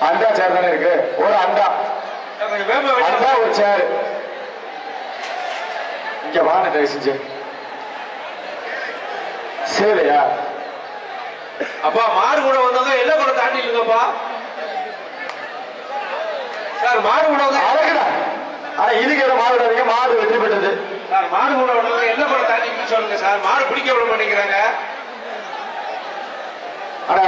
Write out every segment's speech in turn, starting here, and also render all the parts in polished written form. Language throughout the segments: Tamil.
அண்டா சேர் தானே இருக்கு, ஒரு அண்டா அண்டா ஒரு சேர். இங்க வாங்க தயவு செஞ்சு. சரியா அப்பா மாடு கூட வந்தவங்க எல்லை கூட தாண்டி இல்லைங்கப்பா சார். மாடு கூட அழகுடா. ஆனா இதுக்கு எதை மாடு விடாதீங்க, மாடு வெற்றி பெற்றது சார். மாடு கூட வந்தவங்க எல்லை கூட தாண்டி சொல்லுங்க சார். மாடு பிடிக்க விட மாட்டேங்கிறாங்க. ஆனா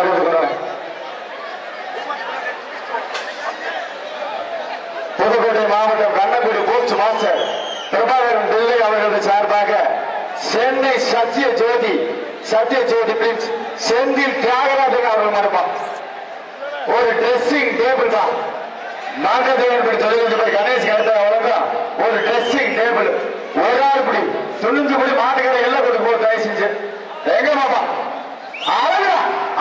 புதுக்கோட்டை மாவட்டம் கண்ணங்குடி போஸ்ட் மாஸ்டர் பிரபாகரன் பிள்ளை அவர்களது சார்பாக சென்னை சத்திய ஜோதி பிரின்ஸ் செந்தில் தியாகராஜன் அவர்கள் மறுப்பான். ஒரு ட்ரெஸ்ஸிங் டேபிள் தான் நாகதேவன் தொழில்நுட்ப கணேஷ் கருத்தா வழங்கும். ஒரு ட்ரெஸ்ஸிங் டேபிள் ஒரு ஆள் படி துணிஞ்சு படி மாட்டுக்கடை எல்லாம் கொடுத்து போ தயவு செஞ்சு. எங்க பாப்பா அழகா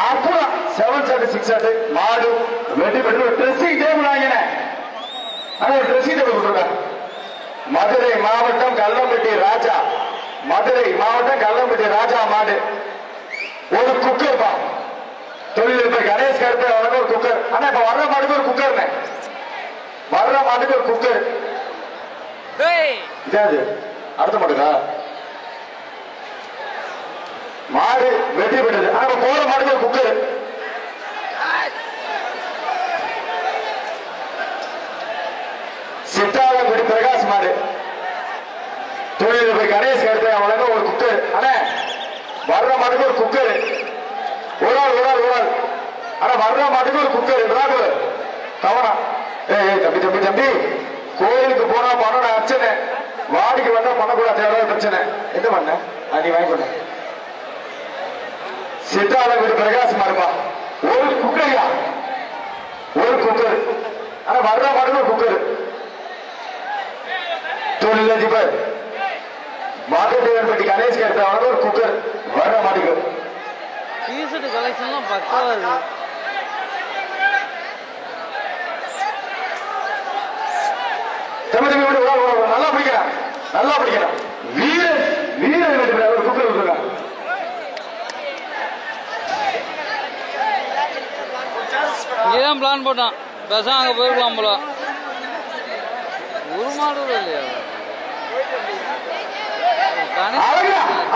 அப்புறம் 7 செட் 6 செட் மாடு வெட்டி பெற்று ஒரு ட்ரெஸ்ஸிங் டேபிள் வாங்கினேன். ஆனா ஒரு ட்ரெஸ்ஸிங் டேபிள் கொடுத்துருக்கேன். மதுரை மாவட்டம் கல்லம்பட்டி ராஜா மாடு ஒரு குக்கர் பா தொழில்நுட்ப கணேஷ் கருத்தை வழங்க ஒரு குக்கர். ஆனா இப்ப வர்ற மாட்டுக்கு ஒரு குக்கர், வர்ற மாட்டுக்கு ஒரு குக்கர். இதாது அடுத்த மாட்டுக்கா மாடு வெற்றி பெற்றது. ஆனா போற மாட்டுக்கு ஒரு குக்கர். சித்தாலங்குடி பிரகாஷ் மாடு தொழில்நுட்ப கணேஷ் கருத்தை வழங்க ஒரு குக்கர். ஆனா வர்ற மாட்டுக்கு ஒரு குக்கர். ஒரு ஆள் ஆனா வர்ற மாட்டுக்கு ஒரு குக்கர். கவனம். தம்பி கோயிலுக்கு போனா பண்ண அர்ச்சனை, வாடிக்கு வந்தா பண்ணக்கூடாது பிரச்சனை. என்ன பண்ண நீ வாங்கி கொண்ட சித்தாலங்குடி பிரகாஷ் மாடுப்பா ஒரு குக்கரையா, ஒரு குக்கர். ஆனா வர்ற மாட்டுக்கு ஒரு குக்கர். தொழிலதிபர் மாட்டுப்பட்டி கணேஷ் கருத்தை வழங்க ஒரு குக்கர். வர்ற மாட்டுக்கு டிஷர்ட் கலெக்ஷன்லாம் பக்காவா இருக்கு. நல்லா பிடிக்கிறான் வீரன் ஒரு குக்கர் கொடுத்துருங்க. இங்கேதான் பிளான் போட்டான், பேசாம அங்க போயிருக்கலாம் போல. ஒரு மாடு இல்லையா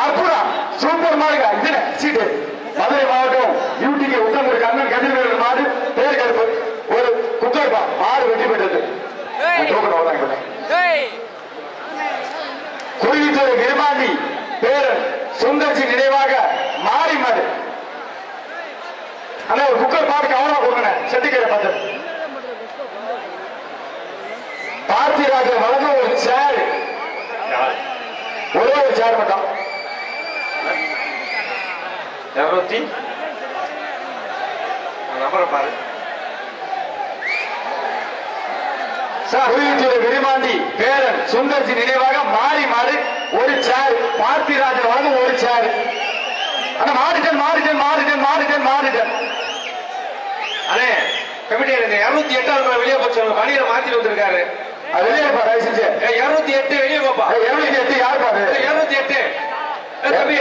அற்புதம் சூப்பர் மாடுங்க. இது சீட்டு மதுரை மாவட்டம் யூடிக்கு உத்தமர் கண்ணன் கதிர்வேல் மாடு பேர் கருப்பு ஒரு குக்கர் பா மாடு வெற்றி பெற்றது. குருவித்துறை விருமாண்டி பேரன் சுந்தர்ஜி நினைவாக மாறி மாடு. ஆனா ஒரு குக்கர் பாட்டு கவனமா கொடுங்க. செட்டிக்கரை பார்த்து பார்த்திராஜன் வழங்க ஒரு சேர், ஒரே ஒரு சேர் மட்டும். 200 நம்பரை பாரு சார். விரிமாண்டி பேரன் சுந்தர்ஜி நினைவாக மாறி மாடு ஒரு சேர். பார்த்திராஜன் வழங்க ஒரு சேர். ஆனா மாறிட்டன் அண்ணே கமிட்டி 208 வெளியே போச்சு. பணியில மாத்திட்டு வந்திருக்காரு. அது வெளியே பா தயவு செஞ்சு. 208 வெளியே போப்பா. 208 யார் பாரு? 208 தம்பி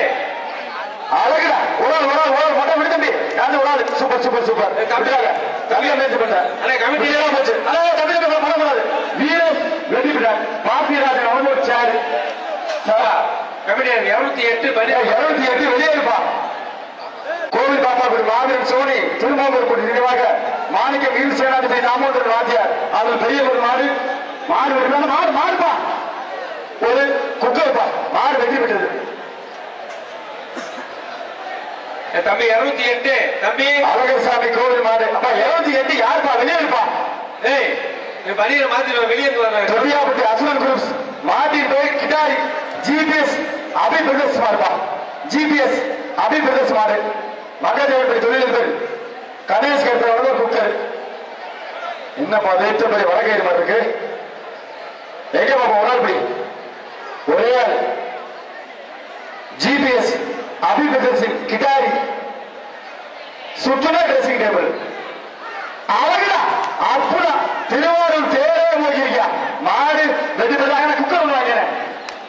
அழகுடா. ஒரு ஆள் மட்டும் விடு தம்பி. யாரு ஒரு ஆள் சூப்பர் தம்பியாக தம்பியா மேட்ச் பண்றேன். அண்ணே கமிட்டி எல்லாம் போச்சு. தம்பி பண்ணக்கூடாது. வீரன் வெற்றி பெற்றார். பார்த்திராஜன் அவங்க ஒரு சேர். கமிட்டி 208 வெளியே இருப்பா. கோவில் பாப்பா மாவீரன் சோனி திருமாவூர் நினைவாக மாணிக்க வீர் சேனாதிபதி தாமோதரன் வாத்தியார் அதில் பெரிய ஒரு மாடு மாடுப்பா ஒரு குக்கர்ப்பா மாடு வெற்றி பெற்றது. தம்பி 208 தம்பி அழகர்சாமி கோவில் மாடு. அப்பா 208 யாருப்பா? வெளியே இருப்பா. பணியில மாத்திட்டு வெளியே தொழியாபட்டி அசுவன் குரூப்ஸ் மாட்டின் பேர் கிட்டாரி ஜிபிஎஸ் அபி பிரதேஷ் மாடுப்பா. ஜிபிஎஸ் அபி பிரதேஷ் மாடு. மகாதேவன் தொழிலதிபர் கணேஷ் கருத்தோட குக்கர். என்னப்பா தேய்த்தபடி வடகயிறு மாதிரி இருக்கு. எங்க பாப்பா ஒரு ஆள் படி ஒரே ஆள். ஜிபிஎஸ் அபிபிரதேசின் கிட்டாரி சுற்றுலா ட்ரெஸ்ஸிங் டேபிள். அழகுடா அற்புதம். திருவாரூர் தேரே போயிருக்கியா மாடு வெற்றி பெற்றாங்க. குக்கர் வாங்கினேன்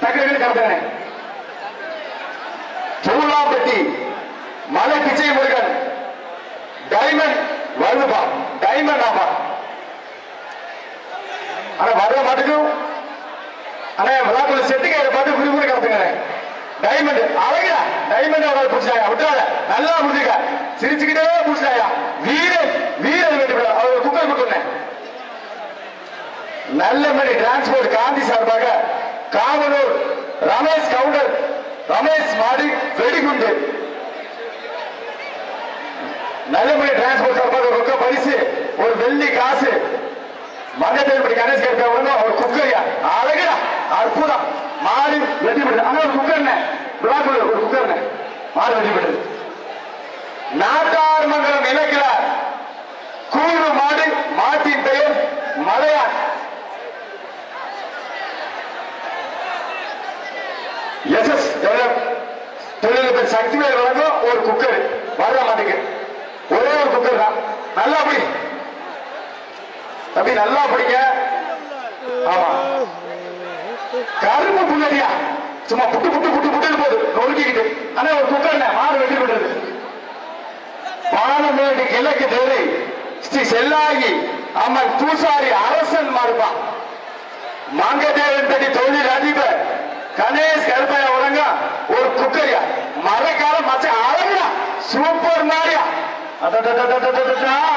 டக்கு கலந்துறேன். மலை பிச்சை முருகன் டைமண்ட் வருதுப்பா. டைமண்ட் வேண்டாமா ஆனா வர மாட்டேங்கும் ஆனா விழாக்குள்ள செட்டு கையில பாட்டு புரி புரி கிடத்துங்க டைமண்ட் அழகா டைமண்ட் அவரால் பிடிச்சாங்க விட்டுறாங்க நல்லா பிடிச்சிருக்க சிரிச்சுக்கிட்டே பிடிச்சாயா வீரன் வீரன் வேண்டிய அவர் குக்கர் கொடுத்துருந்தேன் நல்ல மணி டிரான்ஸ்போர்ட் காந்தி சார்பாக காவலூர் ரமேஷ் கவுண்டர் ரமேஷ் மாடி வெடிகுண்டு நல்ல மணி டிரான்ஸ்போர்ட் சார்பாக ரொக்க பரிசு ஒரு வெள்ளி காசு மங்கத்தேவன்படி கணேஷ் கேட்க ஒரு குக்கரியா அழகா அற்புதம் மாடு வெற்றி பெற்றது ஆனா ஒரு குக்கர் ஒரு குக்கர் மாடு வெற்றி பெற்றது நாட்டார் மங்கலம் இலக்கிறார் கூறு மாடு மாட்டின் பெயர் மலையான் எஸ்எஸ் தொழில்நுட்ப சக்தி வேல் வழங்கும் ஒரு குக்கர் வர மாட்டேங்க ஒரே ஒரு குக்கர் தான் நல்லா அப்படி தம்பி நல்லா பிடிங்க ஆமா கரும்பு புள்ளடியா சும்மா புட்டு புட்டு புட்டு புட்டு போகுது நொறுக்கிக்கிட்டு ஆனா ஒரு குக்கர் மாடு வெற்றி பெற்றது பாலமேடு கிழக்கு தேவை ஸ்ரீ செல்லாகி அம்மன் பூசாரி அரசன் மாறுபா மங்கதேவன் படி தொழில் அதிபர் கணேஷ் கருப்பையா உலங்க ஒரு குக்கரியா மழைக்கால மச்ச அழகுடா சூப்பர் மாடியா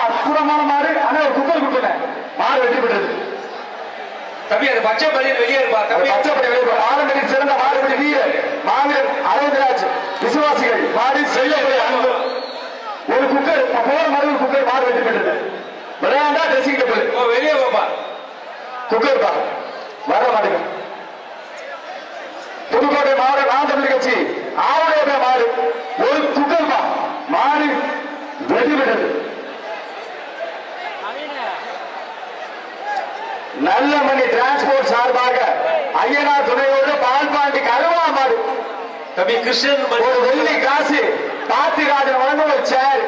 அற்புதமான மாடு ஆனா ஒரு குக்கர் கொடுத்தேன் மாடு வெற்றி பெற்றது தம்பி அது பச்சை பள்ளியில் வெளியே இருப்பா தம்பி பச்சை பள்ளி வெளியே ஆரம்பத்தில் சிறந்த மாடுபடி வீரர் மாவீரன் அரவிந்தராஜ் விசுவாசிகள் மாடு செய்யப்படி அன்பு ஒரு குக்கர் போன மாதிரி ஒரு குக்கர் மாடு வெற்றி பெற்றது விளையாண்டா ட்ரெஸ்ஸிங் டேபிள் வெளியே போப்பா குக்கர் பா வர மாட்டேங்க புதுக்கோட்டை மாவட்ட நாம் தமிழ் கட்சி ஆவண மாடு ஒரு குக்கர் பா மாடு வெற்றி பெற்றது நல்ல மணி டிரான்ஸ்போர்ட் சார்பாக ஐயனார் துணையோடு பால்பாண்டி கருவா மாடு தம்பி கிருஷ்ணன் ஒரு வெள்ளி காசு பாத்திராஜன் வழங்க ஒரு சேர்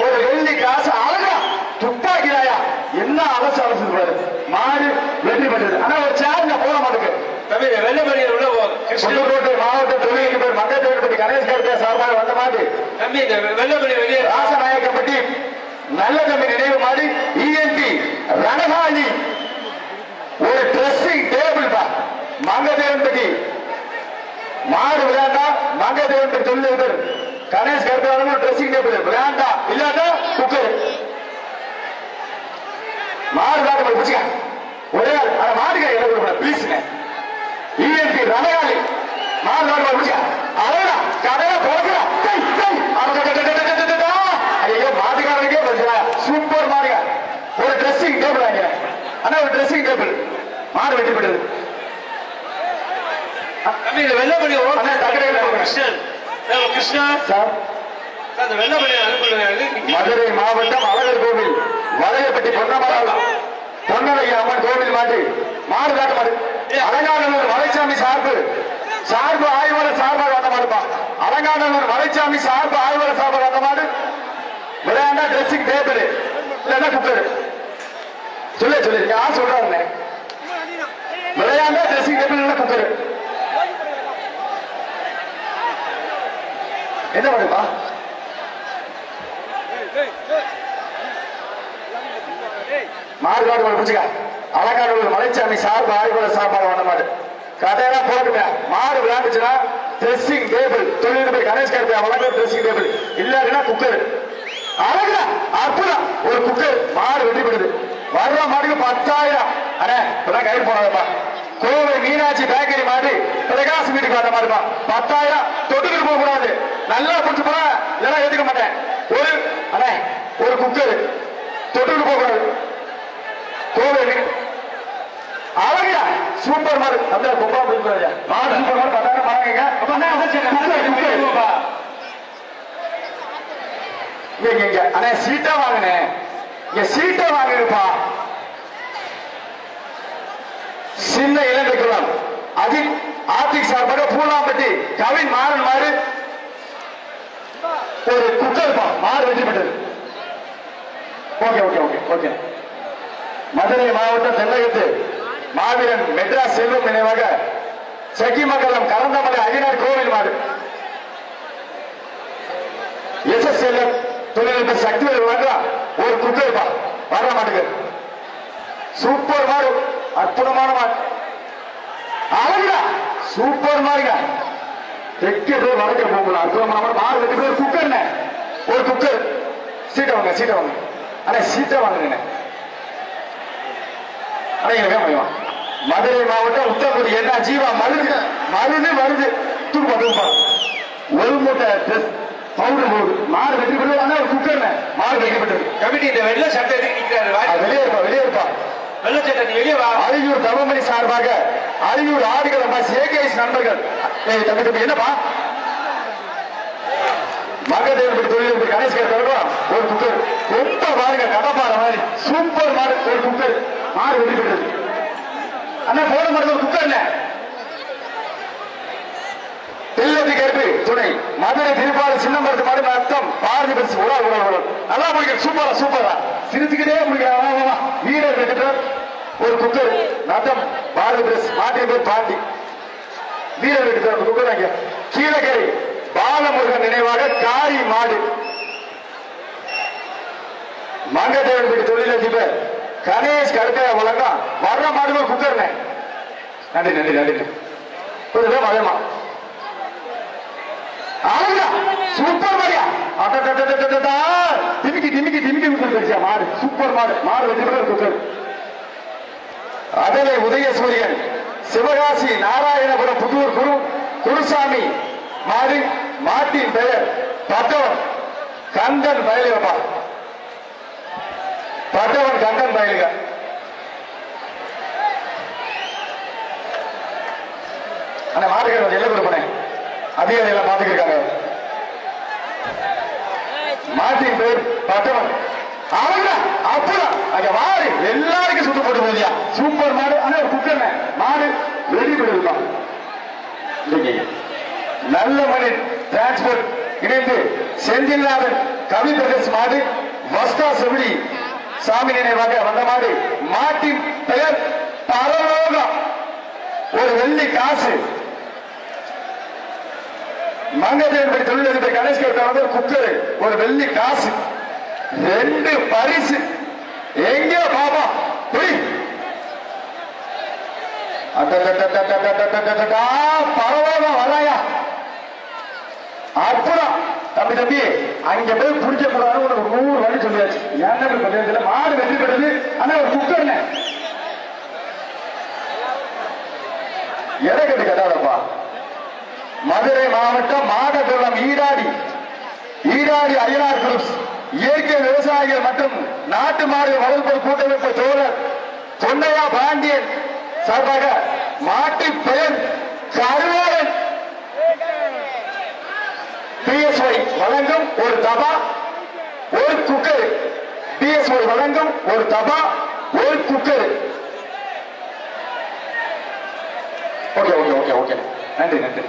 ஒரு வெள்ளி காசு அழகா துப்பாக்கிராயா என்ன அலசு அலசு பாரு மாடு வெற்றி பெற்றது ஆனா ஒரு சேர் போட மாட்டேங்க தம்பி வெள்ளமணியில் உள்ள புதுக்கோட்டை மாவட்ட தொழிலதிபர் மங்கத்தேவன்பட்டி கணேஷ் கருப்பையா சார்பாக வந்த மாடு தம்பி இந்த வெள்ளமணி வெளியே ராசநாயக்கப்பட்டி நல்ல தம்பி நினைவு மாடு இஎன்பி ரணகாலி ஒரு ட்ரெஸ்ஸிங் டேபிள் தான் மங்கதேவன்பட்டி மாடு விளையாண்டா மங்கதேவன்பட்டி தொழிலதிபர் கணேஷ் கருப்பையா ட்ரெஸ்ஸிங் டேபிள் விளையாண்டா இல்லாட்டா குக்கர் மாடு விளையாட்டு பிடிச்சிக்க ஒரே அந்த மாடுக என்ன பிளீஸ்ங்க இஎன்பி ரணகாலி மாடு விளையாட்டு பிடிச்சிக்க அழகா கடையா போகிறா ஐயோ மாட்டுக்காரனுக்கே பண்றா சூப்பர் மாடுங்க ஒரு ட்ரெஸ்ஸிங் டேபிள் வாங்க ஆனா ஒரு ட்ரெஸ்ஸிங் டேபிள் மாடு வெற்றி பெற்றது தம்பி இந்த வெள்ளமணி கிருஷ்ணன் கிருஷ்ணா சார் அந்த வெள்ளமணி அனுப்பிடுங்க மதுரை மாவட்டம் அழகர் கோவில் வளையப்பட்டி பொன்னலைய அம்மன் கோவில் மாட்டு மாடு காட்ட மாடு அலங்காநல்லூர் மலைச்சாமி சார்பு ஆய்வாளர் சார்பாக வந்த மாடுப்பா அலங்காநல்லூர் மலைச்சாமி சார்பு ஆய்வாளர் சார்பாக வந்த மாடு விளையாண்டா ட்ரெஸ்ஸிங் டேபிள் இல்லைன்னா குக்கர் சொல்லி யார் சொல்றாங்க விளையாண்டா ட்ரெஸ்ஸிங் டேபிள் இல்லைன்னா குக்கர் என்ன பண்ணுப்பா மாறுகாடு பிடிச்சுக்க அலங்காநல்லூர் மலைச்சாமி சார்பு ஆய்வாளர் சார்பாக வந்த மாடு கதையெல்லாம் போட்டுங்க மாடு விளையாண்டுச்சுன்னா ட்ரெஸ்ஸிங் டேபிள் தொழில்நுட்ப கணேஷ் கருப்பையா வழங்க ட்ரெஸ்ஸிங் டேபிள் இல்லாட்டினா குக்கர் அழகா அற்புதம் ஒரு குக்கர் மாடு வெற்றி பெறுது வர்ற மாடுக்கு 10,000 அண்ணே இப்பதான் கைடு போனாதப்பா கோவை மீனாட்சி பேக்கரி மாடு பிரகாஷ் வீட்டுக்கு வந்த மாடுப்பா 10,000 தொட்டுக்கிட்டு போக கூடாது நல்லா பிடிச்சு போனா இதெல்லாம் ஏத்துக்க மாட்டேன் ஒரு அண்ணே ஒரு குக்கர் தொட்டுக்கிட்டு போக கூடாது கோவை அழகா சூப்பர் மாடு அந்த குப்பா மாடு சூப்பர் மாடு 10,000 வாங்குங்க அண்ணே சீட்டா வாங்கினேன் சீட்டை வாங்குப்பா சின்ன இளந்தைக்குளம் அஜித் ஆர்த்திக் சார்பாக பூலாம்பட்டி கவின் மாறன் மாறு ஒரு குக்கர் மாறு வெற்றி பெற்றது okay okay okay okay Madurai மாவட்டம் தென்னகத்து மாவீரன் மெட்ராஸ் செல்வம் நினைவாக சகிமங்கலம் கலந்தமலை ஐயனார் கோவில் மாடு எஸ்எஸ்எல் தொழில்நுட்ப சக்தி ஒரு குக்கர் வர மாட்டுக்கு சூப்பர் மாடு, அற்புதமான மாடு, அழகுடா சூப்பர் மாடுங்க. தெற்க போய் வடக்க போகலாம். அற்புதமான மாடு வெட்டி போய் குக்கர், ஒரு குக்கர். சீட்டை வாங்க, சீட்டை வாங்க அண்ணா, சீட்டை வாங்க அண்ணா. மதுரை மாவட்டம் உத்தரகுடி என்ன ஜீவா மருந்து மருந்து வருது தூக்குப்பா தூக்குப்பா. ஒரு மூட்டை பவுடர் போகுது. மாடு வெற்றி பெற்றது. ஆனா ஒரு குக்கர் மாடு வெற்றி பெற்றது. கமிட்டி இந்த வெள்ள சட்டை நிற்கிறாரு. வெளியே இருப்பா, வெளியே இருப்பா. வெள்ள சட்டை நீ வெளியே வா. அரியூர் தவமணி சார்பாக அரியூர் ஆடுகளம் ஏகேஎஸ் நண்பர்கள். தம்பி தம்பி என்னப்பா மகதேவன் தொழில் கணேஷ் ஒரு குக்கர். ரொம்ப பாருங்க கடப்பாற மாதிரி சூப்பர் மாடு, ஒரு குக்கர். மாடு வெற்றி பெற்றது. அண்ணா போன மாடு ஒரு குக்கர். தெல்லதி கருப்பு துணை மதுரை திருப்பாடு சின்னம்பரத்து மாடு அர்த்தம் பாரதி பரிசு உடல் உடல் உடல் நல்லா முடிக்க. சூப்பரா சூப்பரா சிரிச்சுக்கிட்டே முடிக்க. வீரர் வெற்றி ஒரு குக்கர். நத்தம் பாரதி பரிசு மாட்டின் பேர் பாண்டி. வீரர் வெற்றி குக்கர். கீழகரை பாலமுருகன் நினைவாக காரி மாடு. மங்கதேவன் வீட்டு தொழிலதிபர் கணேஷ் கருத்தையா வழங்கம் வர்ற மாடுகள் குக்கர். நன்றி நன்றி நன்றி. மதமா சூப்பர் மாடியா திமிக்கி திமிக்கி திமிக்கி குக்கர் மாடு. சூப்பர் மாடு, மாடு வெற்றி பெற்ற குக்கர். அதலை உதயசூரியன் சிவகாசி நாராயணபுரம் புதூர் குருசாமி மாடு. மாட்டின் பெயர் பட்டவன் கந்தன் பயலுகப்பா. பட்டவன் கந்தன் பயலுக. ஆனா மாட்டுக்கிற எல்லை கொடுப்பனே அதிகாரிகள் மாட்டுக்கிருக்காங்க. மாட்டின் பேர் பட்டவன். அவங்க அப்புறம் அங்க மாடு எல்லாருக்கும் சுட்டு போட்டு போதியா. சூப்பர் மாடு. ஆனா குக்கர் மாடு வெடி பெறுவான். நல்ல மணி டிரான்ஸ்போர்ட் இணைந்து செந்தில்நாதன் கவி பிரதேஷ் மாடு. வஸ்தா செவிலி சாமி நினைவாக வந்த மாடு. மாட்டின் பெயர் பரலோகம், ஒரு வெள்ளி காசு. மங்கதேவன் தொழிலதிபர் கணேஷ் கருத்தானது குக்கர், ஒரு வெள்ளி காசு. 2 பரிசு. எங்க பாபா பரவாயில்ல வராயா. அப்புறம் தம்பி தம்பி அங்க போய் புடிக்க கூடாது. உனக்கு 100 வழி சொல்லியாச்சு. ஏன்னா மாடு வெற்றி பெற்றது. ஆனா ஒரு குக்கர் எடை கட்டு கட்டாதப்பா. மதுரை மாவட்டம் மாடகுளம் ஈடாடி அய்யனார் குரூப்ஸ் இயற்கை விவசாயிகள் மற்றும் நாட்டு மாடு வளர்ப்பு கூட்டமைப்பு தோழர் பொன்னையா பாண்டியன் சார்பாக மாட்டு பெயர் கருவாளன். பிஎஸ்ஒய் வழங்கும் ஒரு தபா, ஒரு குக்கர். பிஎஸ்ஒய் வழங்கும் ஒரு தபா, ஒரு cooker. Okay okay okay okay. நன்றி நன்றி.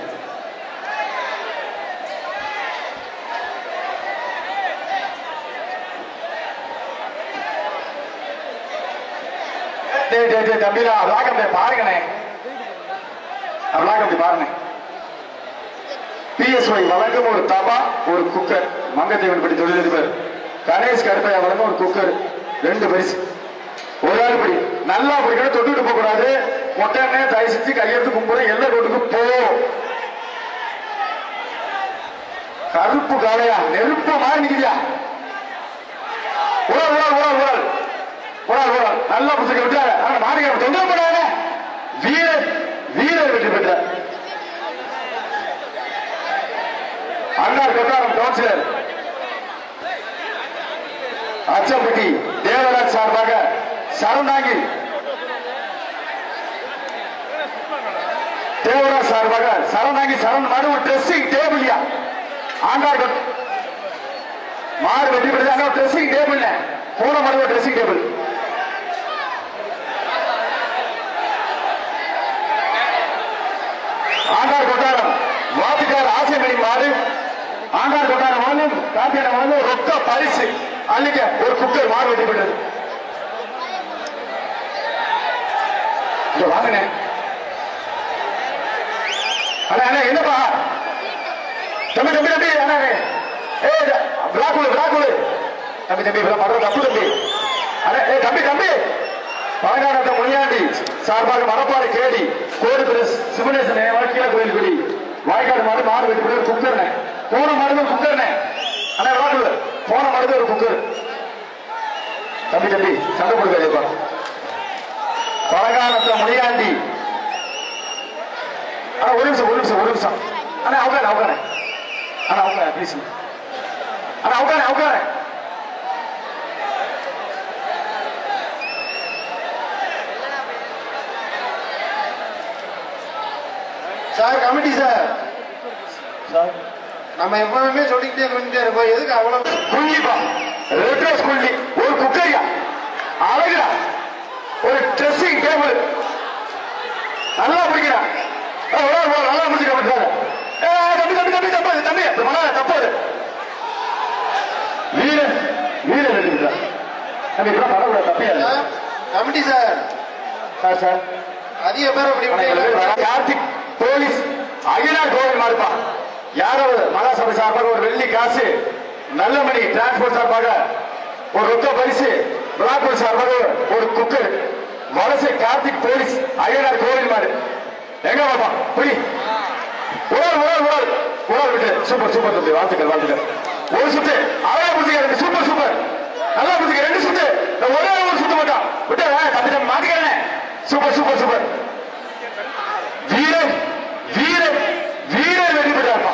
தம்பிலா விளாக்கம் பாருங்கண்ணே, விளாக்கம் பாருங்க. பிஎஸ்ஒய் வழங்கும் ஒரு தபா, ஒரு குக்கர். மங்கதேவன் படி தொழிலதிபர் கணேஷ் கருப்பையா வழங்கும் ஒரு குக்கர். 2 பரிசு. ஒரு ஆள் படி நல்லா பிடிக்கணும். தொட்டுட்டு போக கூடாது. மொட்டை தயவு செஞ்சு கையெழுத்து கும்பிட எல்லா ரோட்டுக்கு போ. கருப்பு காலையா நெருப்பு மாறி நிக்குதியா. உடல் உடல் உடல் உடல் உடல் உடல் நல்லா புடிச்சுக்க விட்டாங்க. ஆனா மாடுகள் தொந்தரவு பண்ணாங்க. வீரர் வெற்றி பெற்ற அண்ணார் கொட்டாரம் கவுன்சிலர் அச்சம்பட்டி தேவராஜ் சார்பாக சரணாங்கி தேவராஜ் சார்பாக சரணாங்கி சரண் மாடு ஒரு ட்ரெஸ்ஸிங் டேபிள். ஆண்டார் மாடு வெற்றி பெற்ற ட்ரெஸ்ஸிங் டேபிள். போன மாடு ஒரு ட்ரெஸ்ஸிங் டேபிள். ஆண்டார் கொட்டாரம் வாத்துக்கார் ஆசைமணி மாடு. ஆண்டார் கொட்டாரம் வாழும் காப்பியான வாழும் ரொக்க பரிசு அள்ளிக்க ஒரு குக்கர். மாடு வெற்றி பெற்றது. வாங்கின அண்ணா அண்ணா என்னப்பா தம்பி தம்பி தம்பி அண்ணா பிளாக்குழு தம்பி தம்பி பண்ற தப்பு தம்பி. அண்ணா பழங்கானத்தை முனியாண்டி சார்பாக மரப்பாறை கேடி கோடி பிரஸ் சிவனேசன் கீழே கோயில்குடி வாய்க்காடு மாடு மாடு வெட்டி ஒரு குக்கர்னே போன மாடு ஒரு குக்கர்னே ஆனா விளாட்டு போன மாடு ஒரு குக்கர் தம்பி தம்பி சண்டை கொடுக்க பழங்கானத்தை முனியாண்டி ஆனா ஒரு நிமிஷம் ஆனா அவகான ஆனா அவங்க ப்ளீஸ் ஆனா அவகான சார் கமிட்டி சார் நம்ம எப்பவுமே சொல்லிக்கிட்டே இருக்கோம் எதுக்கு அவ்வளவு குஞ்சிப்பா ரெட்ரோஸ் குள்ளி ஒரு குக்கரியா அழகுடா ஒரு ட்ரெஸ்ஸிங் டேபிள் நல்லா பிடிக்கிறா நல்லா பிடிச்சிக்க தம்பி தப்பு வீரன் தம்பி பரவாயில்ல தப்பியா கமிட்டி சார் சார் அதிக பேர் அப்படி கார்த்திக் போலீஸ் அகிலார் கோவில் மாறுப்பா யாராவது மகாசபை சார்பாக ஒரு வெள்ளி காசு நல்லமணி டிரான்ஸ்போர்ட் சார்பாக ஒரு ரொக்க பரிசு பிளாக்போர்ட் சார்பாக ஒரு குக்கர் வலசை கார்த்திக் போலீஸ் அகிலார் கோவில் மாறு எங்க பாப்பா புரி உடல் விட்டு சூப்பர் தம்பி வாழ்த்துக்கள் ஒரு சுத்து அழகா புரிஞ்சுக்க சூப்பர் நல்லா புரிஞ்சுக்க 2 சுத்து ஒரே ஒரு சுத்து மட்டும் விட்டு தம்பி மாத்திக்கிறேன் சூப்பர் வீரர் வெற்றி பெற்றாப்பா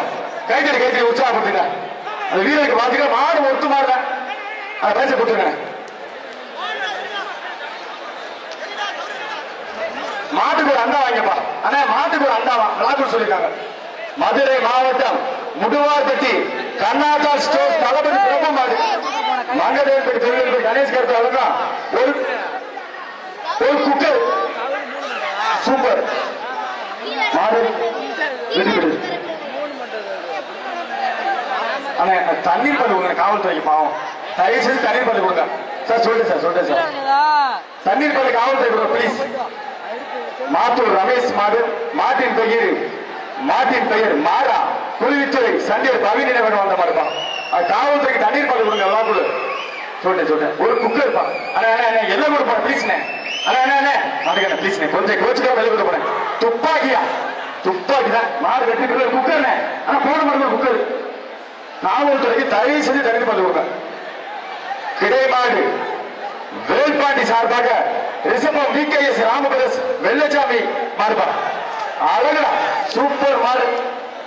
கைத்தறி உற்சாகப்படுத்துங்க அந்த வீரருக்கு பாத்துக்க மாடு ஒத்து மாறுத அதை பேச கொடுத்துருங்க மாட்டுக்கு ஒரு அண்டா வாங்கப்பா ஆனா மாட்டுக்கு ஒரு அண்டாவா விளாக்கூர் சொல்லிருக்காங்க மதுரை மாவட்டம் முடுவார்பட்டி கர்நாடகா ஸ்டோர்ஸ் தளபதி பிரபு மாடு மங்கதேவன்பட்டி தொழில்நுட்ப கணேஷ் கருத்து அவர்தான் ஒரு குக்கர் சூப்பர் மாடு வெற்றி பெற்றது ஆனா தண்ணீர் பந்து கொடுங்க காவல்துறைக்கு பாவம் தயவு செய்து தண்ணீர் பந்து கொடுங்க சார் சொல்லிட்டேன் சார் தண்ணீர் பந்து காவல்துறை கொடுங்க ப்ளீஸ் மாத்தூர் ரமேஷ் மாடு மாட்டின் பெயர் மாறா குருவித்துறை சண்டியர் பவி நினைவன் வந்த மாடுப்பா காவல்துறைக்கு தண்ணீர் பந்து கொடுங்க எல்லாம் கொடு சொல்லிட்டேன் ஒரு குக்கர் இருப்பா எல்லாம் கொடுப்பா ப்ளீஸ்ண்ணே ப்ளீஸ் கொஞ்சம் கோச்சுக்கா வெளியே கொடுக்க போறேன் துப்பாக்கி தான் மாடு வெட்டி குக்கர் ஆனா போன மாடு குக்கர் காவல்துறைக்கு தயவு செஞ்சு தண்ணீர் பந்து கொடுங்க கிடைமாடு வேல்பாண்டி சார்பாக ரிஷபம் VKS ராமபிரஸ் வெள்ளச்சாமி மாறுபா அழகா சூப்பர் மாடு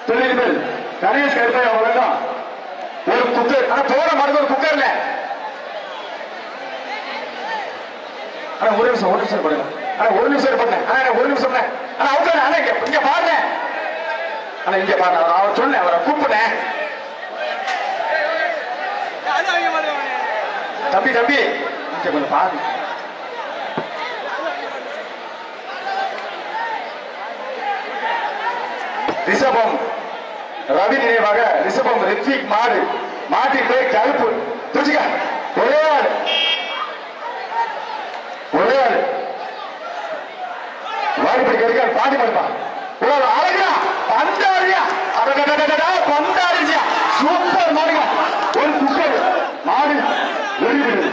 தொழில்கள் கணேஷ் கருப்பையா வழங்கும் ஒரு குக்கர் ஆனா போன மாடு ஒரு குக்கர்ல ஆனா ஒரு நிமிஷம் பண்ணுங்க ஒரு நிமிஷம் பண்ணேன் ஆனா அவங்க இங்க பாருங்க இங்க பாருங்க அவர் சொன்னேன் அவரை கூப்பிட்டேன் தம்பி இங்க கொஞ்சம் பாருங்க ரிஷபம் ரவி நினைவாக ரிஷபம் ரித்விக் மாட்டின் பேர் கருப்பு துச்சிக்க ஒரே ஆள் வாடிப்படி கருக்க பாடி படுப்பா அழகா பந்தாரியா சூப்பர் மாடுங்க ஒரு குக்கர் மாடு வெளியிடுது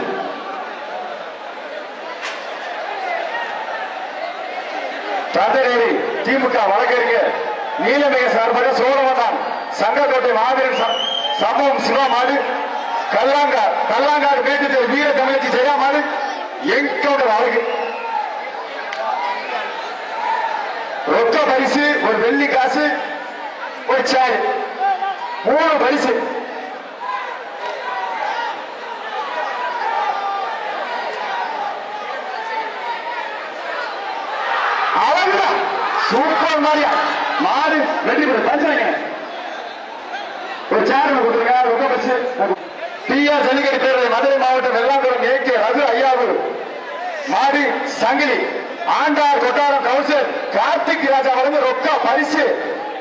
தந்தநேரி திமுக வழக்கறிஞர் நீலமிக சார்பாக சோழவந்தான் சங்கக்கோட்டை மாவீரன் சம்பவம் சிவா மாடு கல்லாங்காடு மேட்டு வீர தமிழச்சி ஜெயா மாடு எங்கவுண்டர் அழகு ரொக்க பரிசு ஒரு வெள்ளி காசு ஒரு சேர் 3 பரிசு அழகுடா சூப்பர் மாரியா மாடு வெற்றி பெற்ற பரிசு ஒரு சேர் கொடுத்துருங்க ரொக்க பரிசு டிஆர் ஜல்லிக்கட்டு பேரவை மதுரை மாவட்டம் வெள்ளாங்குளம் AK ரகு ஐயாவூர் மாடு சங்கிலி ஆண்டார் கொட்டாரம் கவுன்சிலர் கார்த்திக் ராஜா வழங்க ரொக்க பரிசு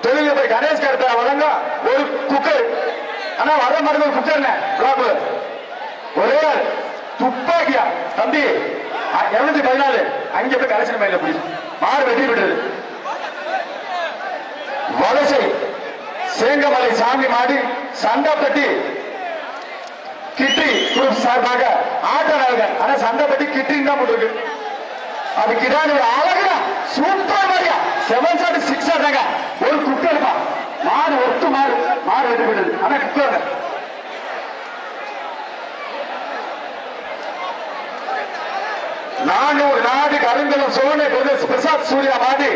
தொழில்நுட்ப கணேஷ் கருத்தா வழங்க ஒரு குக்கர் ஆனா வர மாதிரி ஒரு குக்கர் ஒரே துப்பாக்கியா தம்பி 214 அங்க போய் கலெக்ஷன் மேல எப்படி மாடு வெட்டி விடுறது வலசை சேங்கமலை சாமி மாடு சண்டைப்பட்டி கிட்டி குரூப் சார்பாக ஆட்ட நாயகன் ஆனா சண்டைப்பட்டி கிட்டின்னு தான் போட்டுருக்கு அதுக்கு இதான் ஒரு அழகுடா சூப்பர் மாதிரியா 7 ஷாட் 6 ஷாட் ஒரு குக்கர்ப்பா மாடு ஒட்டு மாடு மாடு வெட்டி விடுது ஆனா குக்கர் நானூறு நாடு கருங்கலம் சோழனை பிரசாத் சூர்யா மாடு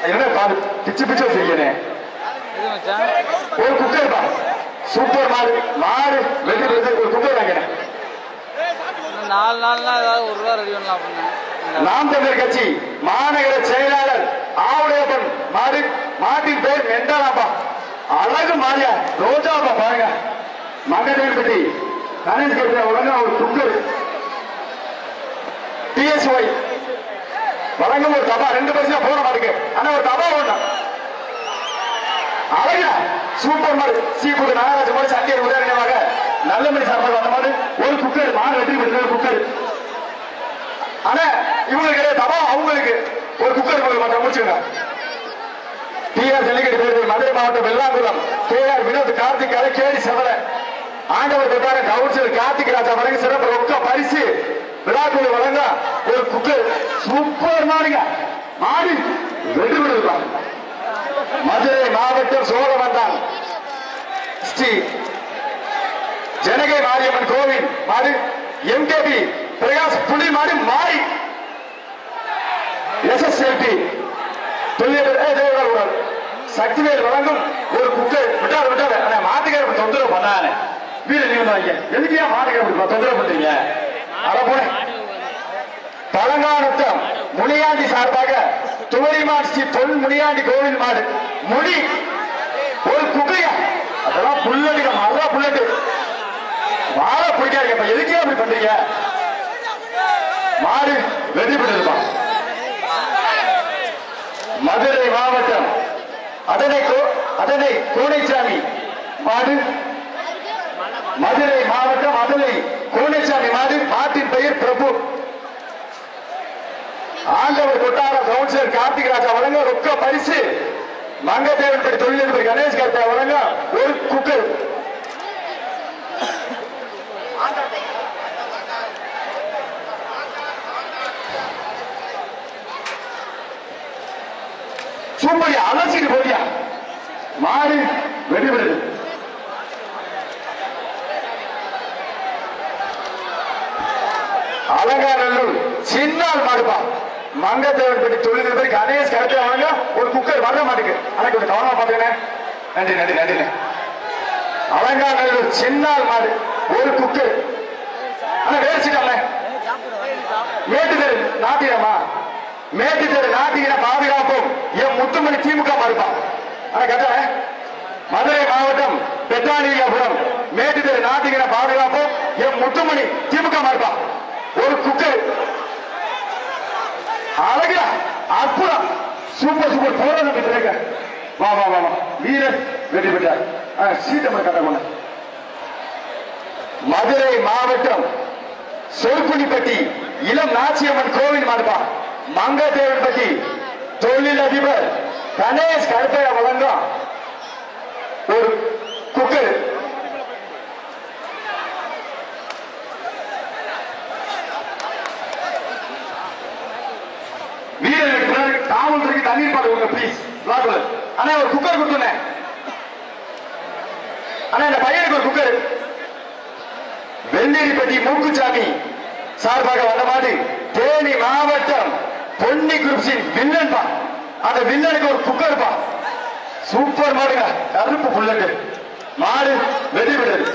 என்ன பாடு பிச்சு பிச்சு செய்யணும் ஒரு குக்கர் பா சூப்பர் மாடு மாடு வெட்டி விடுது ஒரு குக்கர் வாங்கினேன் 4 நாள்னா ஏதாவது ஒரு ரூபா ரெடி பண்ணலாம் அப்படின்னு நாம் தமிழர் கட்சி மாநகர செயலாளர் ஆவுடையப்பன் மாடு மாட்டின் பேர் மெண்டாலாப்பா அழகு மாறியா ரோஜாப்பா பாருங்க மகதேவன் பற்றி கணேஷ் கட்சியா உடனே ஒரு குக்கர் டிஎஸ்ஒய் வழங்கும் ஒரு தபா 2 பைசா போன மாட்டுக்கு ஆனா ஒரு தபா ஒண்ணு அழகா சூப்பர் மாடு சீபுது நாகராஜ் மாதிரி சண்டியர் உதாரணமாக நல்ல மணி சார்பாக வந்த மாதிரி ஒரு குக்கர் மாடு வெற்றி பெற்ற குக்கர் ஆனா இவங்களுக்கு தபா அவங்களுக்கு ஒரு குக்கர் மட்டும் முடிச்சுங்க டிஆர் ஜல்லிக்கட்டு பேருந்து மதுரை மாவட்டம் வெள்ளாங்குளம் கேஆர் வினோத் கார்த்திக் கேடி செவல ஆண்டவர் பெற்றார கவுன்சிலர் கார்த்திக் ராஜா வழங்க சிறப்பு ரொக்க பரிசு விழாக்குழு வழங்க ஒரு குக்கர் சூப்பர் மாடுங்க மாடு வெற்றி பெறுவா மதுரை மாவட்டம் சோழவந்தான் ஸ்ரீ ஜனகை மாரியம்மன் கோவில் மாடு எம்கேபி பிரகாஷ் புலி மாடு மாறி எஸ்எஸ்எல்டி சக்திவேல் வழங்கும் ஒரு குக்கர் விட்டாரு மாட்டுக்கார தொந்தரவு பண்ணாரு வீடு நீங்க எதுக்கே மாட்டுக்கார தொந்தரவு பண்றீங்க பழங்கானத்தம் முனியாண்டி சார்பாக துவரிமான் ஸ்ரீ பொன் முனியாண்டி கோவில் மாடு முடி ஒரு குக்கையா அதெல்லாம் புல்லடிக்க மரா புல்லட்டு வாழ பிடிக்காது எதுக்கே அப்படி பண்றீங்க மாடு வெற்றி பெற்றிருப்பா மதுரை மாவட்டம் அதனை கோணைச்சாமி மாடு மதுரை மாவட்டம் அதனை கோணைச்சாமி மாடு மாட்டின் பெயர் பிரபு ஆண்டவர் கொட்டார கவுன்சிலர் கார்த்திக் ராஜா வழங்க ரொக்க பரிசு மங்கதேவன் படி தொழிலதிபர் கணேஷ் கர்த்தா வழங்க ஒரு குக்கர் சூப்பரியா அலசிட்டு போறியா மாடு வெடிவிடுது அலங்காநல்லூர் சின்னால் மாடுப்பா மங்கதேவன் பற்றி தொழிலதிபர் கணேஷ் கரெக்டா வாங்க ஒரு குக்கர் வர மாட்டுக்கு ஆனா கொஞ்சம் கவனமா பாத்துக்கணே நன்றி நன்றி நன்றி அலங்காநல்லூர் சின்னால் மாடு ஒரு குக்கர் ஆனா வேர்ச்சிட்டால மேட்டுதெரு நாட்டியமா மேட்டுத்தெரு நாட்டின பாதுகாப்பும் என் முத்துமணி திமுக மாறுப்பா ஆனா கேட்ட மதுரை மாவட்டம் பெத்தானியாபுரம் மேட்டுத்தெரு நாட்டின பாதுகாப்பும் என் முத்துமணி திமுக மாறுப்பா ஒரு குக்கர் அழகா அற்புதம் சூப்பர் சூப்பர் போராட்டம் வா வா வா வா வீரர் வெற்றி பெற்றார் சீட்டமர் கட்ட மதுரை மாவட்டம் சொற்குனிப்பட்டி இளம் நாச்சியம்மன் கோவில் மாடுப்பா மங்கதேவன் பற்றி தொழிலதிபர் கணேஷ் கருப்பைய வழங்கும் ஒரு குக்கர் வீரர்களுக்கு காவல்துறைக்கு தண்ணீர் பாடு பிளீஸ் ஆனா ஒரு குக்கர் கொடுத்துனேன் ஆனா இந்த பையனுக்கு ஒரு குக்கர் வெள்ளேரிப்பட்டி மூக்குச்சாமி சார்பாக வந்த மாதிரி தேனி மாவட்டம் பொன்னி குரூப்ஸின் வில்லன் பா அந்த வில்லனுக்கு ஒரு குக்கர் பா சூப்பர் மாடுங்க கருப்பு புல்லட்டு மாடு வெடி விடுது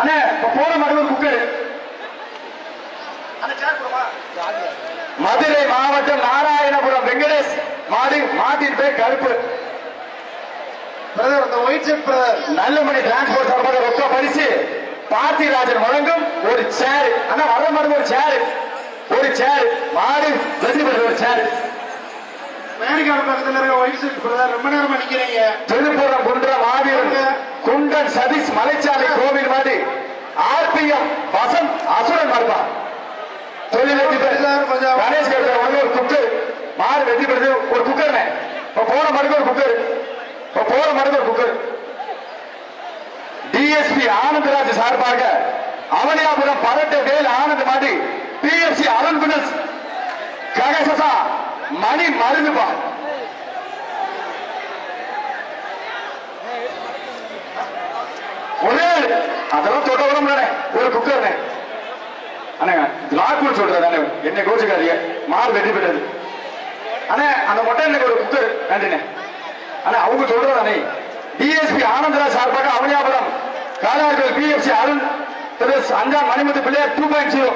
அண்ணே போன மாடு ஒரு குக்கர் மதுரை மாவட்டம் நாராயணபுரம் வெங்கடேஷ் மாடு மாட்டின் பேர் கருப்பு நல்லமணி டிரான்ஸ்போர்ட் சார்பாக ரொக்க பரிசு பார்த்திராஜன் வழங்கும் ஒரு சேர் ஆனா வர மாடு ஒரு சேர் மாடு வெற்றி பெற்ற ஒரு சேர் ரொம்ப நேரம் நிக்கிறீங்க திருப்புறம் குன்ற மாவீரன் குண்டன் சதீஷ் மலைச்சாலை கோவில் மாடு ஆர்பிஎம் வசந்த் அசுரன் மாடுபா கணேஷ் ஒரு குக்கர் மாடு வெற்றி பெற்றது ஒரு குக்கர் போன மாடுக்கு ஒரு குக்கர் டிஎஸ்பி ஆனந்தராஜ் சார்பாக அவனியாபுரம் பரட்ட வேல் ஆனந்த் மாடி பிஎஃப்சி அருண் பினஸ் ககசசா மணி மருந்துபா ஒரே அதெல்லாம் தொட்ட விட ஒரு குக்கர் அண்ணா லாக்கூர் சொல்றதானே என்ன கோச்சுக்காதீங்க மாறு வெற்றி பெற்றது அண்ணா அந்த மொட்டை ஒரு குக்கர் நன்றிண்ணே அண்ணா அவங்க சொல்றதானே டிஎஸ்பி ஆனந்தராஜ் சார்பாக அவனியாபுரம் காலார்கள் பிஎஃப்சி அருண் அஞ்சாம் மணிமுத்து பிள்ளையார் 2.0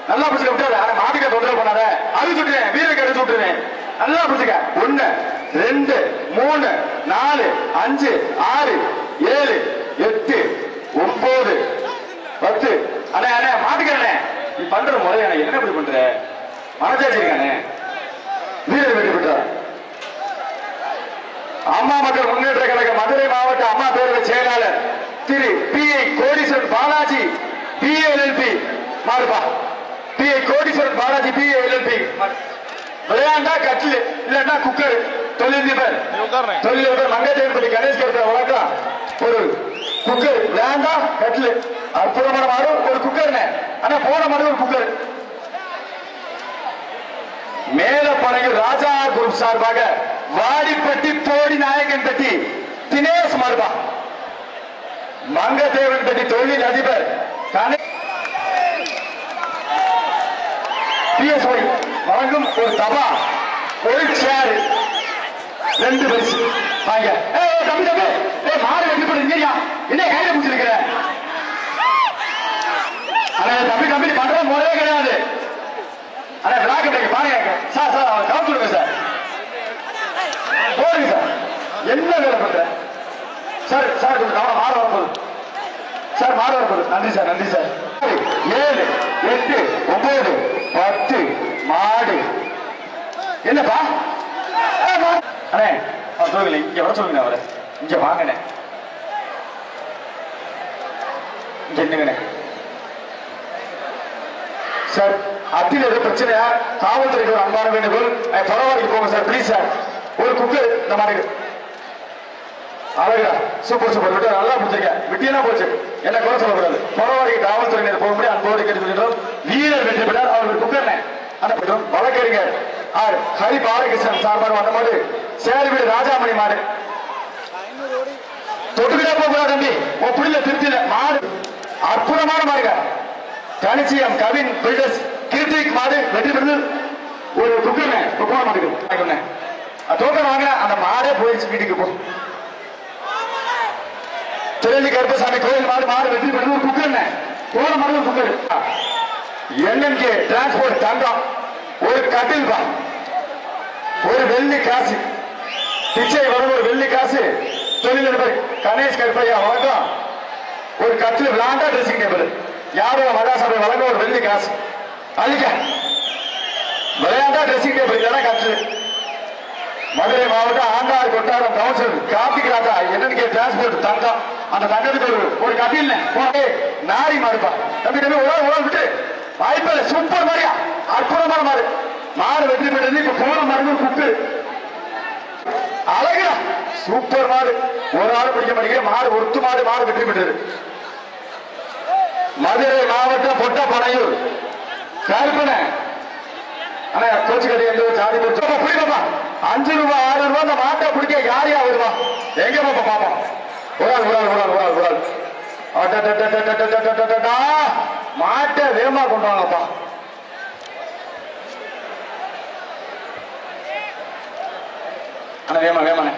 நல்லா பிடிச்சிக்க விட்டாரு ஆனா மாட்டுக்க தொந்தரவு பண்ணாத அது சுட்டுறேன் வீரருக்கு எடுத்து விட்டுருவேன் நல்லா பிடிச்சிக்க 1 2 3 4 5 6 7 8 9 10 அண்ணே அண்ணே மாட்டுக்கிறே நீ பண்ற முறை என்ன இப்படி பண்ற மனசாட்சி இருக்கானே வீரர் வெற்றி பெற்றார் அம்மா மக்கள் முன்னேற்ற கழக மதுரை மாவட்ட அம்மா பேரவை செயலாளர் திரு பி.ஐ. கோடீஸ்வரன் பாலாஜி பிஏஎல்எல்பி மாறுபா பி.ஐ. கோடீஸ்வரன் பாலாஜி பிஏஎல்எல்பி விளையாண்டா கட்டில் இல்லன்னா குக்கர் தொழிலதிபர் மங்கத்தேவன்பட்டி கணேஷ் கருத்து வழக்கம் ஒரு குக்கர் விளையாண்டா கட்டில் அற்புதமான மாடு ஒரு குக்கர் ஆனா போன மாடு ஒரு குக்கர் மேலப்பனையூர் ராஜா குரூப் சார்பாக வாடிப்பட்டி போடி நாயக்கன் பட்டி தினேஷ் மாறுபா மங்கதேவன் பட்டி தொழில் அதிபர் பிஎஸ்ஒய் வழங்கும் ஒரு தபா ஒரு சேர் 2 பரிசு வாங்க தம்பி தம்பி மாடு வெற்றி பண்ணுங்க என்ன கையில பிடிச்சிருக்கிற தம்பி தம்பி பண்ற முறையே கிடையாது ஆனா விளாக்க பாருங்க சார் சார் அவர் கவுத்துருங்க சார் போடுங்க சார் என்ன வேலை பண்ற சார் சார் கொஞ்சம் கவனம் மாற வரப்போகுது சார் மாற வரப்போகுது நன்றி சார் நன்றி சார் 7 8 9 10 மாடு என்னப்பா அண்ணே சொல்லுங்க இங்க வர சொல்லுங்க அவரை இங்க வாங்கண்ணே இங்க என்னங்கண்ணே சார் அத்தில ஏதோ பிரச்சனையா காவல்துறைக்கு ஒரு அன்பான வேண்டுகோள் பரவாயில்லைக்கு போங்க சார் பிளீஸ் சார் ஒரு குக்கர் இந்த மாதிரி அழகா சூப்பர் சூப்பர் விட்டு நல்லா பிடிச்சிருக்க விட்டியனா போச்சு என்ன குறை சொல்லக்கூடாது பரவாயில்லைக்கு காவல்துறையினர் போக முடியும் அன்போடு கேட்டுக்கொள்கிறோம் வீரர் வெற்றி பெற்றார் அவர்கள் குக்கர் அனுப்பிட்டோம் வழக்கறிஞர் ஆர் ஹரி பாலகிருஷ்ணன் சார்பாக வந்த போது சேரிவீடு ராஜாமணி மாடு தொட்டுக்கிட்டே போகக்கூடாது தம்பி புடில திருப்தியில மாடு அற்புதமான மாடுங்க கணிச்சியம் கவின் பில்டர்ஸ் கீர்த்திக் மாடு வெற்றி பெற்று ஒரு குக்கர்னே போன மாட்டுக்கு டோக்கன் வாங்க அந்த மாடே போயிடுச்சு வீட்டுக்கு போ திருநெல்வேலி கருப்பசாமி கோயில் மாடு மாடு வெற்றி பெற்று ஒரு குக்கர்னே போன மாடு ஒரு குக்கர் என்என்கே டிரான்ஸ்போர்ட் தங்கம் ஒரு கட்டில் பா ஒரு வெள்ளி காசு பிச்சை வரும் ஒரு வெள்ளி காசு தொழிலதிபர் கணேஷ் கருப்பையா வழக்கம் ஒரு கட்டில் விளாண்டா ட்ரெஸ்ஸிங் டேபிள் யாரோ மகாசபை வழங்க ஒரு வெள்ளி காசு அழிக்க விளையாண்டா ட்ரெஸ்ஸிங் டேபிள் இல்லைன்னா கட்டில் மதுரை மாவட்டம் ஆண்டாள் கொட்டாரம் கவுன்சிலர் கார்த்திக் ராஜா என்னன்னு டிரான்ஸ்போர்ட் தங்கம் அந்த தங்கத்துக்கு ஒரு கட்டில் நாரி மாறுப்பா தம்பி தம்பி ஒரு விட்டு வாய்ப்பில்லை சூப்பர் மாதிரியா அற்புதமான மாடு மாடு வெற்றி பெற்றது இப்ப போன மாடு குக்கு அழகுடா சூப்பர் மாடு ஒரு ஆள் பிடிக்க மாட்டேங்கிற மாடு ஒருத்து மாடு மாடு வெற்றி பெற்றது மதுரை மாவட்டம் பொட்டப்பனையூர் கருப்பனை ஆனா கோச்சு கட்டி எந்த ஜாதி பிடிப்பா 5 ரூபாய் 6 ரூபாய் அந்த மாட்டை பிடிக்க யாரையா வருவா எங்க பாப்பா பாப்போம் ஒரு ஆள் மாட்டை வேகமா கொண்டு வாங்கப்பா வேமானே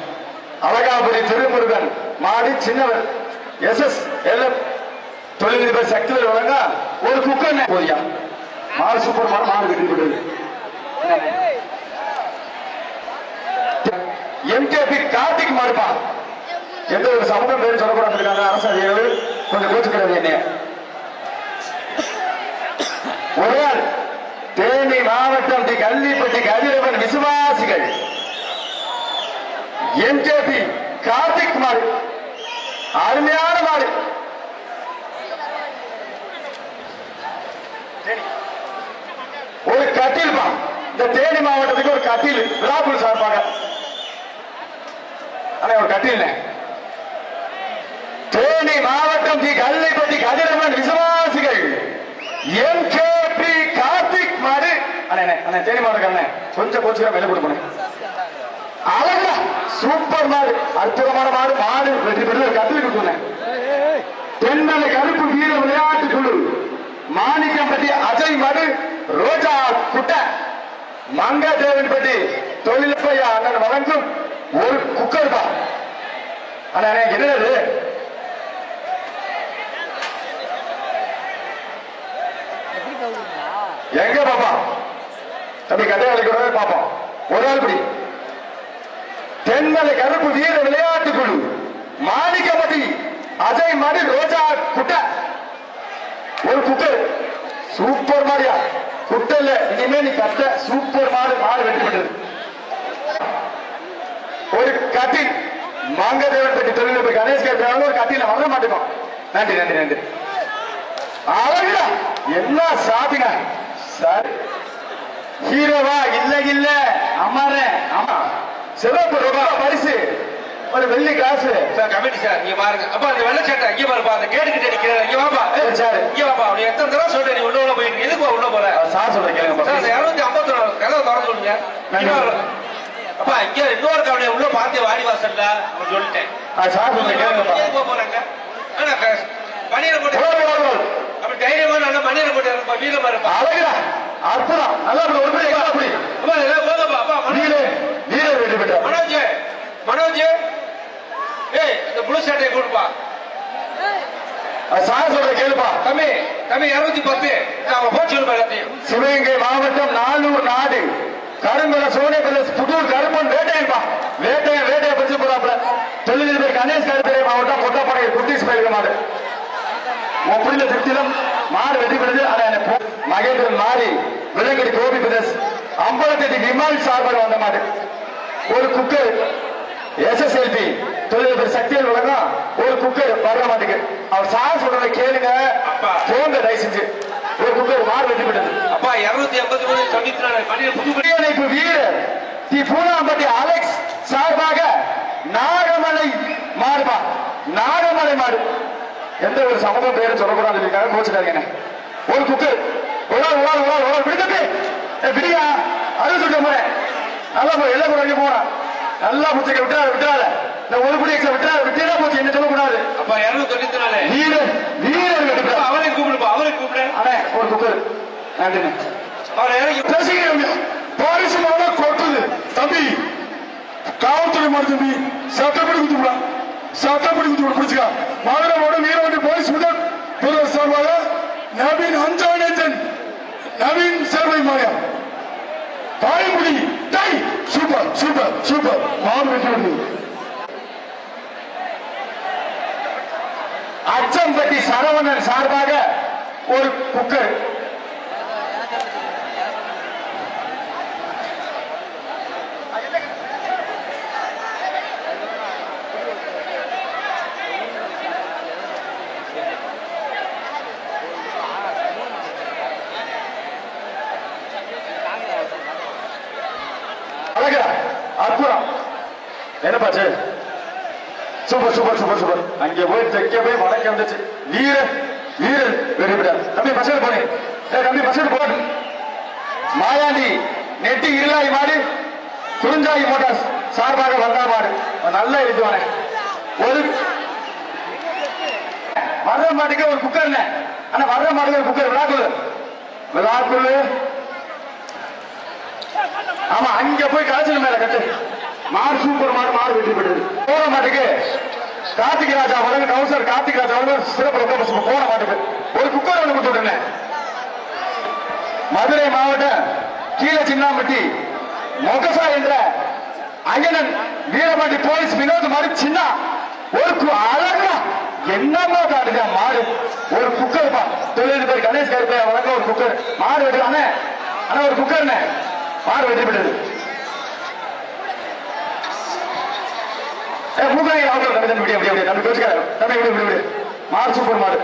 அழகாபுரி திருமுருகன் மாடி சின்னவர் எஸ்எஸ் எல்எஃப் தொழிலதிபர் சக்திவேல் வழங்க ஒரு குக்கர் போதியா மாடு சூப்பர் மாடு வெற்றி பெற்றது எம்கேபி கார்த்திக் மாடுப்பா எந்த ஒரு சமூகம் பேரு சொல்லக்கூடாது அரசு அதிகாரிகள் கொஞ்சம் கோச்சுக்கிறது என்ன ஒரு தேனி மாவட்டம் தி கல்விப்பட்டி கதிரவன் விசுவாசிகள் எம்கேபி கார்த்திக் மாடு அருமையான மாடு ஒரு கட்டில் இந்த தேனி மாவட்டத்துக்கு ஒரு கட்டில் விழாக்குள் சார்பாக ஒரு கட்டில் தேனி மாவட்டம் தி கல்விப்பட்டி கதிரவன் விசுவாசிகள் எம்கேபி கார்த்திக் மாடு அண்ணே தேனி மாவட்டக்காரண்ணே கொஞ்சம் கோச்சுக்கிறேன் வெளியே கொடுப்பேன். அழகா சூப்பர் மாடு, அற்புதமான மாடு. மாடு வெற்றி பெற்று கத்துவி கொடுத்தேன். தென்மலை கருப்பு வீர விளையாட்டு குழு மாணிக்கம்பட்டி அஜய் மாடு, ரோஜா குட்டை மங்கதேவன்பட்டி தொழில்நுட்பையா அண்ணன் வழங்கும் ஒரு குக்கர் தான். அண்ணா என்னது எங்க பாப்பா தம்பி கதை அழைக்கிறத பாப்போம். ஒரு ஆள் படி தென்மலை கருப்பு வீர விளையாட்டு குழு மாணிக்கம்பட்டி அஜய் மாடு, ரோஜா குட்டை ஒரு குக்கர். சூப்பர் மாடியா குட்டல்ல இனிமே நீ கட்ட சூப்பர் மாடு. மாடு வெற்றி பெற்றது. ஒரு கட்டில் மங்கதேவன்பட்டி தொழில்நுட்ப கணேஷ் ஒரு கட்டில வர மாட்டோம். நன்றி நன்றி நன்றி. அழகா என்ன சாப்பிங்க சார். ஹீரோவா இல்ல இல்ல அமர ஆமா சிறப்பு ரூபாய் பரிசு ஒரு வெள்ளி காசு சார். கமிட்டி சார் இங்க பாருங்க. அப்பா அந்த வெள்ளை சட்டை இங்க பாருப்பா, அந்த கேட்டுக்கிட்டு நிக்கிறேன். இங்க வாப்பா சார், இங்க வாப்பா. அப்படி எத்தனை தடவை சொல்றேன் நீ உள்ள போயிட்டு எதுக்கு உள்ள போற சார் சொல்றேன் கேளுங்க சார். 254 கதவை திறந்து விடுங்க. அப்பா இங்க இன்னொரு கவலையை உள்ள பார்த்து வாடி வாசல்ல அவன் சொல்லிட்டேன். சார் சொல்றேன் கேளுங்க. போறாங்க பணியில போட்டு அப்படி தைரியமா நல்ல மண்ணில போட்டு வீரமா இருப்பா. அழகா அற்புதம் நல்லா ஒரு வெற்றி பெற்ற மனோஜ் மனோஜ் ஏய் இந்த புளு சட்டையை கொடுப்பா. சார் சொல்ற கேளுப்பா. தம்பி தம்பி 210 அவன் போச்சு எல்லாத்தையும். சிவகங்கை மாவட்டம் நானூர் நாடு கரும்பல சோனிய பிரதேஷ் புதூர் கருப்பன் வேட்டையன்பா. வேட்டைய பரிசு போறாப்ல. தொழிலதிபர் கணேஷ் கருப்பரை மாவட்டம் பொட்டப்படை குட்டீஸ் பயிர்கள் மாடு. புரில திருத்திலும் மாடு வெற்றி பெற்றது. மகேந்திரன் மாறி விலங்கடி கோபி பிரதேஷ் அம்பலத்தடி விமல் சார்பாக வந்த மாடு. ஒரு குக்கர் SSLP தொழிலதிபர் சக்தியில் வழங்கும் ஒரு குக்கர் வர்ற மாட்டுக்கு. அவர் சார் சொல்றதை கேளுங்க போங்க தயவு செஞ்சு. ஒரு குக்கர் மாடு வெற்றி பெற்றது. அப்பா 283 புது வீரர் தி பூனாம்பட்டி அலெக்ஸ் சார்பாக நாகமலை மாடுபா. நாகமலை மாடு எந்த ஒரு சமூக பேரும் சொல்லக்கூடாது போச்சுட்டாங்க. ஒரு குக்கர் விடியா அது சொல்ல முறை நல்லா போய் எல்லாம் கூட போனா நல்லா புத்திக்க விட்டாத ஒரு படி விட்டா போச்சு என்ன சொல்லக்கூடாது. அப்ப 294 வீரர் அவரை கூப்பிடுப்பா அவரை கூப்பிடு. ஒரு குக்கர் நன்றி. பாரிசு மாவட்டம் கொட்டுது தம்பி காவல்துறை மாடு தம்பி சட்டப்படி குத்துடா சட்டப்படி குத்து பிடிச்சுக்கா. மதுரை மாவட்டம் வீரவண்டி போலீஸ் முதல் பிரிவு சார்பாக நவீன் அஞ்சானேஜன் நவீன் சேர்வை மாயா தாய்மொழி டை சூப்பர் சூப்பர் சூப்பர் மாடு வெற்றி. அச்சம்பட்டி சரவணன் சார்பாக ஒரு குக்கர். அற்புதம் என்னப்பாச்சு சூப்பர் சூப்பர் சூப்பர் சூப்பர். அங்கே போய் தெற்க போய் வடக்க வந்துச்சு. வீரர் வீரர் வெற்றிவிட்டார். தம்பி பசங்க போனேன் தம்பி பசங்க போடு. மாயாண்டி நெட்டி இருளாய் மாடு குறிஞ்சாயி மோட்டார்ஸ் சார்பாக வந்தா மாடு நல்லா எழுதுவானே. ஒரு வர்ற மாட்டுக்கு ஒரு குக்கர் ஆனா வர்ற மாட்டுக்கு ஒரு குக்கர் விழாக்குழு ஆமா அங்க போய் கலைச்சல் மேல கட்டு மாடு சூப்பர் மாடு மாடு வெற்றி பெற்றது. போன மாட்டுக்கு கார்த்திக் ராஜா வழங்க கவுன்சிலர் கார்த்திக் ராஜா வழங்க சிறப்பு போன மாட்டுக்கு ஒரு குக்கர் ஒன்று கொடுத்துட்டேன். மதுரை மாவட்டம் கீழ சின்னாம்பட்டி மொகசா என்ற அயனன் வீரபாண்டி போலீஸ் வினோத் மாடு சின்ன ஒரு அழகா என்னமா காட்டுங்க மாடு. ஒரு குக்கர் தொழிலதிபர் கணேஷ் கருப்பை வழங்க ஒரு குக்கர் மாடு வெற்றி. ஆனா ஒரு குக்கர் மாடு வெற்றி பெற்றது. மாடு சூப்பர் மாடு.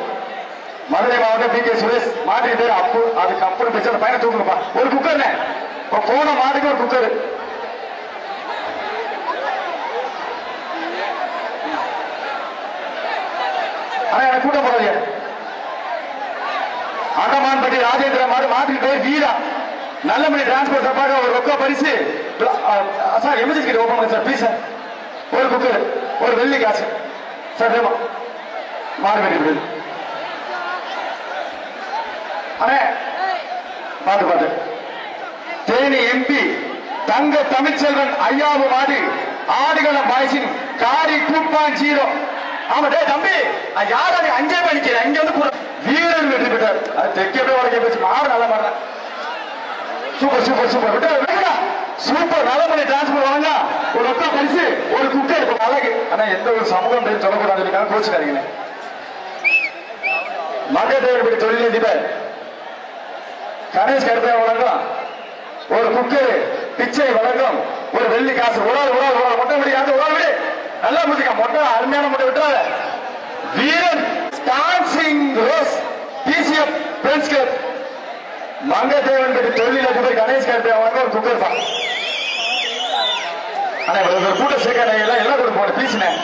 மதுரை மாவட்டம் PK சுரேஷ் மாட்டு பேர் அப்பு அதுக்கு அப்புறம் பிச்சை பையனை தூக்குப்பா. ஒரு குக்கர் போன மாட்டுக்கு ஒரு குக்கர். ஆனா எனக்கு கூட்டம் போடாதீங்க. அண்ணமான்பட்டி ராஜேந்திர மாடு மாட்டுக்கு பேர் வீரா நல்ல மணி டிரான்ஸ்போர்ட் சார்பாக ஒரு ரொக்க பரிசு சார் எமர்ஜென்சி கிட்ட ஓபன் பண்ணுங்க சார் ப்ளீஸ் சார் ஒரு குக்கர் ஒரு வெள்ளி காசு சார் வேமா மாறு வெட்டி விடுது அண்ணே பாத்து பாத்து தேனி எம்பி தங்க தமிழ்ச்செல்வன் ஐயாவு மாடு ஆடுகளம் பாய்ஸின் காரி 2.0 ஆமா டே தம்பி யார் அது அங்கே பண்ணிக்கிறேன் இங்க வந்து வீரர் வெற்றி பெற்றார் அது தெற்கே போய் வடக்கே போச்சு மாடு நல்லா மாடுறேன் சூப்பர் சூப்பர் சூப்பர் விட்டு சூப்பர் நல்ல பண்ணி டிரான்ஸ்பர் வாங்க ஒரு ஒக்கா பரிசு ஒரு குக்கர் அழகு ஆனா எந்த ஒரு சமூகம் சொல்லக்கூடாது கோச்சுக்காதீங்க மகதேவர்படி தொழிலதிபர் கணேஷ் கருப்பையா வழங்கும் ஒரு குக்கர் பிச்சை வழங்கும் ஒரு வெள்ளி காசு உடால் மொட்டை விடியாது உடால் விடு நல்லா முடிச்சுக்க மொட்டை அருமையான மொட்டை விட்டுறாரு வீரன் dancing rose PCF friends club Mangadevan பற்றி தொழிலதிபர் கணேஷ் கருப்பையா வழங்க ஒரு குக்கர் தான் ஆனா இவ்வளவு கூட்ட சேர்க்க எல்லாம் கூட போன பீசினேன்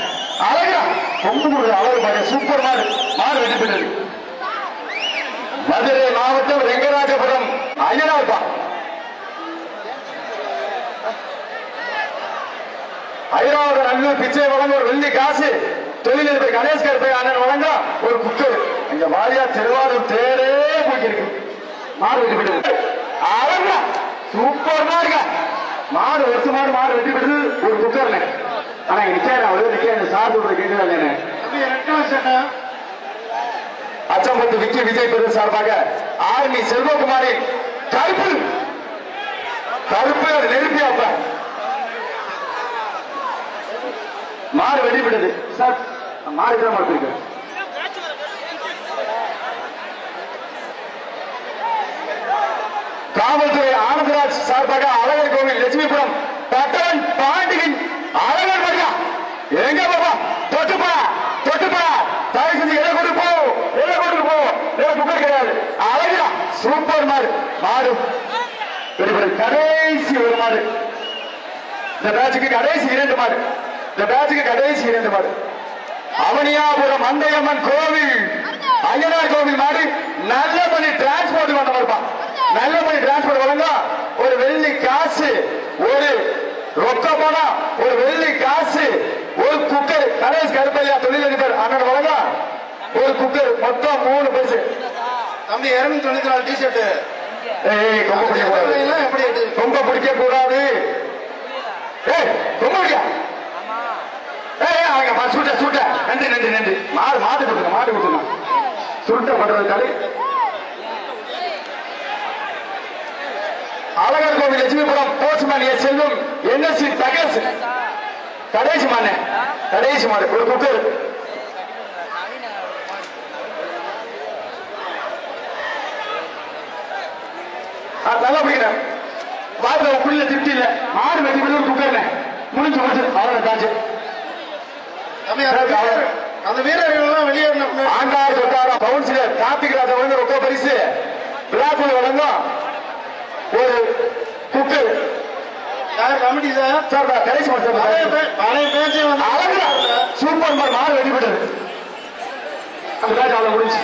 அழகா கொண்டு கொடுக்குற அழகு பாருங்க சூப்பர் மாடு மாடு வெற்றி பெற்றது மதுரை மாவட்டம் ரெங்கராஜபுரம் ஐயனார்பா ஐராவத நல்லூர் பிச்சை வழங்க ஒரு வெள்ளி காசு தொழிலதிபர் கணேஷ் கருப்பை அண்ணன் வழங்க ஒரு குக்கர் இங்க வாரியா திருவாரூர் தேரே போயிருக்கு மாடு வெற்றி பெற்றது அழகா சூப்பர் மாடுங்க மாடு வருஷம் மாடு வெற்றி பெற்றது ஒரு குக்கர் ஆனா நிச்சயம் சாப்பிட்டு கேட்கிறாங்க அச்சம்பத்து விக்கி விஜய் பெரு சார்பாக ஆர்மி செல்வகுமாரின் கருப்பு அது நெருப்பியாப்ப மாடு வெடிவிடுது சார் மாடு தான் மாட்டிருக்கு காவல்துறை ஆனந்தராஜ் சார்பாக அழகர் கோவில் லட்சுமிபுரம் பட்டவன் பாண்டியன் அழகர் மரியா எங்க பாப்பா தொட்டுப்பா தயவு செஞ்சு எதை கொண்டு போ புகழ் கிடையாது அழகா சூப்பர் மாடு கடைசி ஒரு மாடு இந்த பேட்சுக்கு கடைசி இரண்டு மாடு அவனியாபுரம் அந்தையம்மன் கோவில் ஐயனார் கோவில் மாடு நல்ல பண்ணி டிரான்ஸ்போர்ட் கொண்டு வருப்பான் நல்ல பண்ணி டிரான்ஸ்போர்ட் வழங்க ஒரு வெள்ளி காசு ஒரு ரொக்க பணம் ஒரு வெள்ளி காசு ஒரு குக்கர் கணேஷ் கருப்பையா தொழிலதிபர் அண்ணன் வழங்க ஒரு குக்கர் மொத்தம் 3 பரிசு தம்பி 294 டிஷர்ட் ரொம்ப பிடிக்க கூடாது சுட்ட நன்றி மாடு கொடுத்துங்க சுருட்ட பண்றது அழகர் கோவில் லட்சுமிபுரம் போஸ்ட்மேன் எஸ் செல்வம் என்எஸ்சி தகஸ் கடைசி மாடு ஒரு குக்கர் நல்லா பிடிக்கிறேன் வாய்ப்பு புள்ள திருப்தி இல்ல மாடு வெட்டி ஒரு குக்கர் முடிஞ்சு அவ்வளவு காச்சு அந்த வீரர்கள் வெளியேறணும் ஆண்டார் கொட்டாரம் கவுன்சிலர் கார்த்திக் ராஜா வழங்க ரொக்க பரிசு பிளாக்புல் வழங்கும் ஒரு குக்கர் கமிட்டி சார் கடைசி பழைய பேச்சு சூப்பர் மாடு வெட்டி விட்டது அந்த பேச்சு அவ்வளவு முடிஞ்சு